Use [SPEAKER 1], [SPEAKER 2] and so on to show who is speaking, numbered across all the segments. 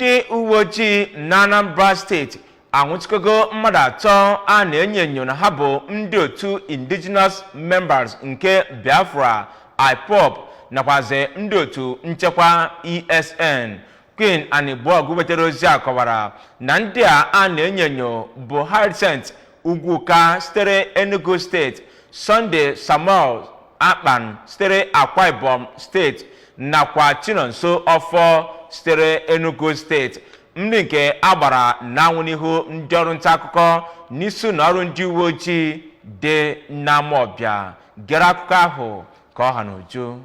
[SPEAKER 1] ndị uwe ojii na Anambra steeti anwụchikọgo mmadụ atọ a na-enyo na ha bụ ndị otu indigenous members nke Biafra IPOB nakwazi ndị otu nchekwa ESN. Queen Anibog wetere ozi a kọwara na ndị a na-enyo bụ Harrisent Ugwuka sitere Enugu steeti, Sunday Samuel Akpan sitere Akwa Ibom steeti nakwa Chinonso Ofo sitere Enugu steeti. Ndị nke agbara n'anwụ n'ihu ndị ọrụ nta akụkọ n'isi n'ọrụ ndị uwe ojii dị n'Amawbia. Gere akụkọ ahụ ka ọ ha n'uju.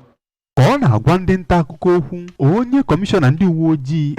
[SPEAKER 2] Ka ọ na-agwa ndị nta akụkọ okwu, onye kọmishọna ndị uwe ojii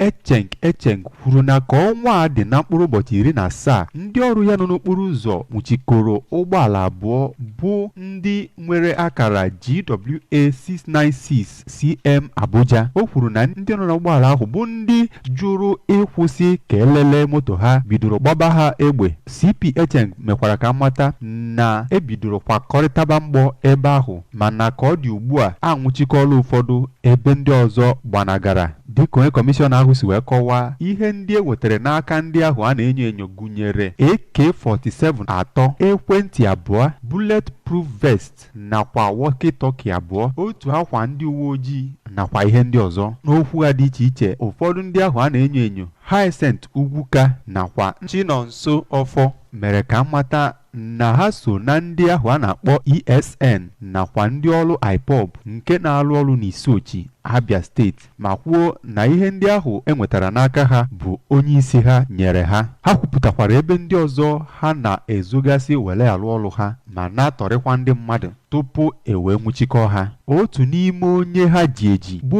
[SPEAKER 2] Echeng kwuru na ka ọnwa a dị na mkpụrụ ụbọchị 17 ndị ọrụ ya nọ n'okporo ụzọ nwụchikọrọ ụgbọala abụọ bụ ndị nwere akara GWA 696 CM Abuja. O kwuru na ndị nọ n'ụgbọala ahụ bụ ndị jụrụ ịkwụsị ka elele moto ha, bidoro gbaba ha egbe. CP Echeng mekwara ka mata na ebidoro kwakọrịtaba mgbọ ebe ahụ, mana ka ọ dị ugbu a anwụchikọla ụfọdụ ebe ndị ọzọ gbanagara. Dịka onye kọmishọna ahụ si wee kọwaa, ihe ndị e wetara n'aka ndị ahụ a na-enyo gụnyere AK-47 atọ, ekwentị abụọ, bulletproof vest nakwa walkie-talkie abụọ, otu akwa ndị uwe ojii nakwa ihe ndị ọzọ. N'okwu ha dị iche iche, ụfọdụ ndị ahụ a na-enyo Harrisent Ugwuka nakwa Chinonso Ofo mere ka mata na ha so na ndị ahụ a na-akpọ ESN nakwa ndị ọrụ IPOB nke na-alụ ọrụ n'Isochi, Abia steeti, ma kwuo na ihe ndị ahụ enwetara n'aka ha bụ onye isi ha nyere ha. Ha kwupụtakwara ebe ndị ọzọ ha na-ezogasị were alụ ọrụ ha ma na-atọrịkwa ndị mmadụ tupu ewee nwụchikọ ha. Otu n'ime onye ha ji eji bụ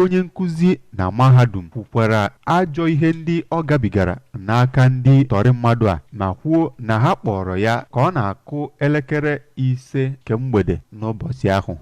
[SPEAKER 2] onye nkụzi na mahadum kwukwara ajọ ihe ndị ọ gabigara n'aka ndị tọrị mmadụ a, ma kwuo na ha kpọrọ ya ka ọ na-akụ elekere 5 nke mgbede n'ụbọchị ahụ.